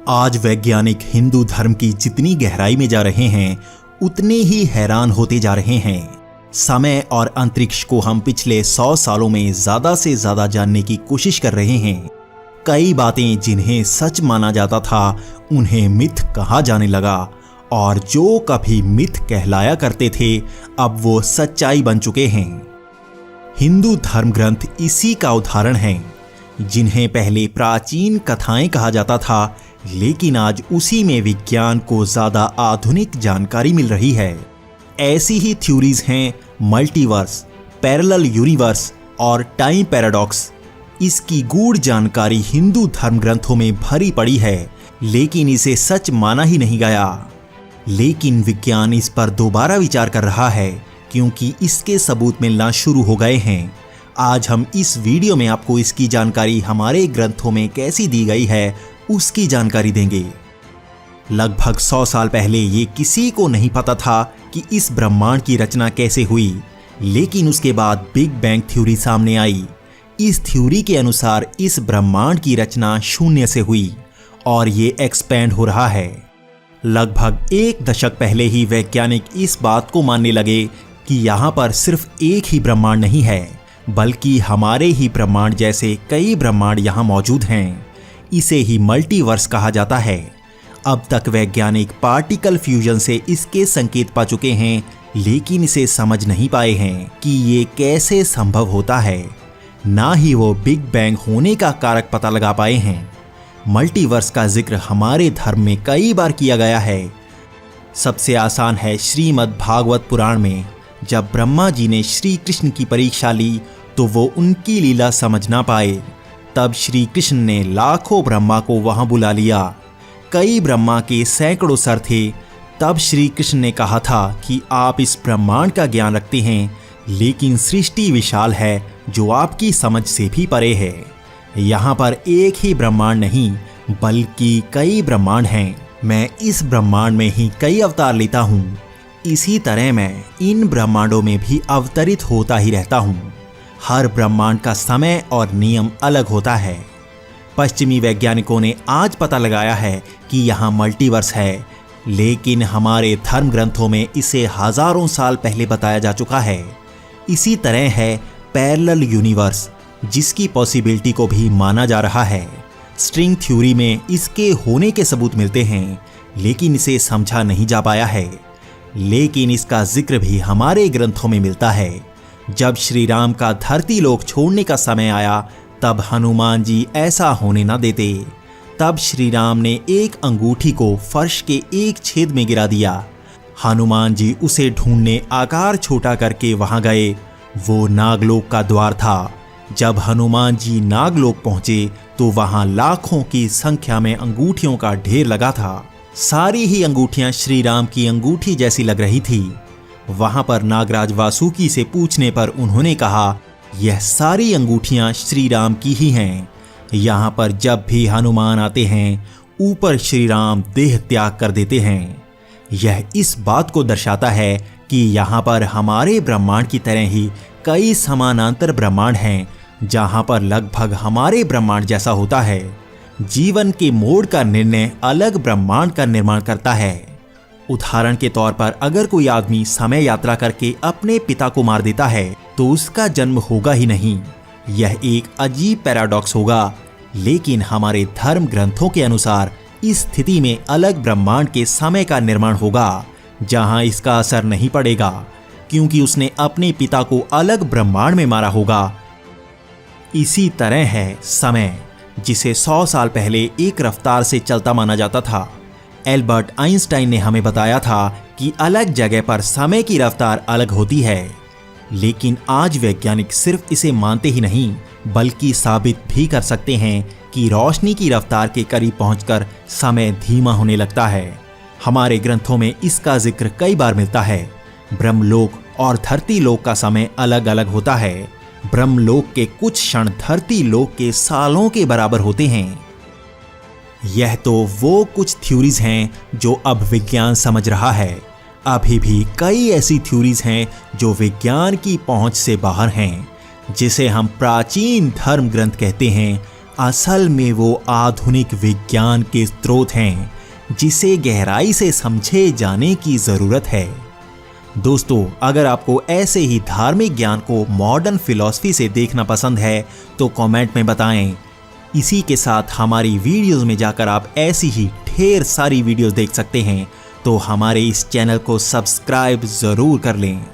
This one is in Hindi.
आज वैज्ञानिक हिंदू धर्म की जितनी गहराई में जा रहे हैं उतने ही हैरान होते जा रहे हैं। समय और अंतरिक्ष को हम पिछले 100 सालों में ज्यादा से ज्यादा जानने की कोशिश कर रहे हैं। कई बातें जिन्हें सच माना जाता था उन्हें मिथ कहा जाने लगा, और जो कभी मिथ कहलाया करते थे अब वो सच्चाई बन चुके हैं। हिंदू धर्म ग्रंथ इसी का उदाहरण हैं, जिन्हें पहले प्राचीन कथाएं कहा जाता था, लेकिन आज उसी में विज्ञान को ज्यादा आधुनिक जानकारी मिल रही है। ऐसी ही थ्योरीज हैं मल्टीवर्स, पैरेलल यूनिवर्स और टाइम पैराडॉक्स। इसकी गूढ़ जानकारी हिंदू धर्म ग्रंथों में भरी पड़ी है, लेकिन इसे सच माना ही नहीं गया। लेकिन विज्ञान इस पर दोबारा विचार कर रहा है, क्योंकि इसके सबूत मिलना शुरू हो गए हैं। आज हम इस वीडियो में आपको इसकी जानकारी हमारे ग्रंथों में कैसी दी गई है उसकी जानकारी देंगे। लगभग 100 साल पहले ये किसी को नहीं पता था कि इस ब्रह्मांड की रचना कैसे हुई, लेकिन उसके बाद बिग बैंग थ्योरी सामने आई। इस थ्योरी के अनुसार इस ब्रह्मांड की रचना शून्य से हुई और ये एक्सपैंड हो रहा है। लगभग 1 दशक पहले ही वैज्ञानिक इस बात को मानने लगे कि यहाँ पर सिर्फ एक ही ब्रह्मांड नहीं है, बल्कि हमारे ही ब्रह्मांड जैसे कई ब्रह्मांड यहाँ मौजूद हैं। इसे ही मल्टीवर्स कहा जाता है। अब तक वैज्ञानिक पार्टिकल फ्यूजन से इसके संकेत पा चुके हैं, लेकिन इसे समझ नहीं पाए हैं कि ये कैसे संभव होता है। ना ही वो बिग बैंग होने का कारक पता लगा पाए हैं। मल्टीवर्स का जिक्र हमारे धर्म में कई बार किया गया है। सबसे आसान है श्रीमद् भागवत पुराण में। जब ब्रह्मा जी ने श्री कृष्ण की परीक्षा ली तो वो उनकी लीला समझ ना पाए। तब श्री कृष्ण ने लाखों ब्रह्मा को वहां बुला लिया। कई ब्रह्मा के सैकड़ों सर थे। तब श्री कृष्ण ने कहा था कि आप इस ब्रह्मांड का ज्ञान रखते हैं, लेकिन सृष्टि विशाल है जो आपकी समझ से भी परे है। यहाँ पर एक ही ब्रह्मांड नहीं, बल्कि कई ब्रह्मांड हैं। मैं इस ब्रह्मांड में ही कई अवतार लेता हूँ। इसी तरह मैं इन ब्रह्मांडों में भी अवतरित होता ही रहता हूँ। हर ब्रह्मांड का समय और नियम अलग होता है। पश्चिमी वैज्ञानिकों ने आज पता लगाया है कि यहाँ मल्टीवर्स है, लेकिन हमारे धर्म ग्रंथों में इसे हजारों साल पहले बताया जा चुका है। इसी तरह है पैरेलल यूनिवर्स, जिसकी पॉसिबिलिटी को भी माना जा रहा है। स्ट्रिंग थ्योरी में इसके होने के सबूत मिलते हैं, लेकिन इसे समझा नहीं जा पाया है। लेकिन इसका जिक्र भी हमारे ग्रंथों में मिलता है। जब श्री राम का धरती लोक छोड़ने का समय आया, तब हनुमान जी ऐसा होने न देते। तब श्री राम ने एक अंगूठी को फर्श के एक छेद में गिरा दिया। हनुमान जी उसे ढूंढने आकार छोटा करके वहां गए। वो नागलोक का द्वार था। जब हनुमान जी नागलोक पहुंचे तो वहां लाखों की संख्या में अंगूठियों का ढेर लगा था। सारी ही अंगूठियां श्री राम की अंगूठी जैसी लग रही थी। वहां पर नागराज वासुकी से पूछने पर उन्होंने कहा, यह सारी अंगूठियां श्री राम की ही हैं। यहाँ पर जब भी हनुमान आते हैं, ऊपर श्री राम देह त्याग कर देते हैं। यह इस बात को दर्शाता है कि यहाँ पर हमारे ब्रह्मांड की तरह ही कई समानांतर ब्रह्मांड हैं, जहाँ पर लगभग हमारे ब्रह्मांड जैसा होता है। जीवन के मोड़ का निर्णय अलग ब्रह्मांड का निर्माण करता है। उदाहरण के तौर पर अगर कोई आदमी समय यात्रा करके अपने पिता को मार देता है तो उसका जन्म होगा ही नहीं। यह एक अजीब पैराडॉक्स होगा, लेकिन हमारे धर्म ग्रंथों के अनुसार इस स्थिति में अलग ब्रह्मांड के समय का निर्माण होगा, जहां इसका असर नहीं पड़ेगा, क्योंकि उसने अपने पिता को अलग ब्रह्मांड में मारा होगा। इसी तरह है समय, जिसे 100 साल पहले एक रफ्तार से चलता माना जाता था। एल्बर्ट आइंस्टाइन ने हमें बताया था कि अलग जगह पर समय की रफ्तार अलग होती है। लेकिन आज वैज्ञानिक सिर्फ इसे मानते ही नहीं, बल्कि साबित भी कर सकते हैं कि रोशनी की रफ्तार के करीब पहुंचकर समय धीमा होने लगता है। हमारे ग्रंथों में इसका जिक्र कई बार मिलता है। ब्रह्मलोक और धरती लोक का समय अलग अलग होता है। ब्रह्मलोक के कुछ क्षण धरती लोक के सालों के बराबर होते हैं। यह तो वो कुछ थ्योरीज हैं जो अब विज्ञान समझ रहा है। अभी भी कई ऐसी थ्योरीज हैं जो विज्ञान की पहुंच से बाहर हैं, जिसे हम प्राचीन धर्म ग्रंथ कहते हैं। असल में वो आधुनिक विज्ञान के स्रोत हैं जिसे गहराई से समझे जाने की जरूरत है। दोस्तों, अगर आपको ऐसे ही धार्मिक ज्ञान को मॉडर्न फिलॉसफी से देखना पसंद है तो कमेंट में बताएं। इसी के साथ हमारी वीडियोस में जाकर आप ऐसी ही ढेर सारी वीडियोस देख सकते हैं, तो हमारे इस चैनल को सब्सक्राइब जरूर कर लें।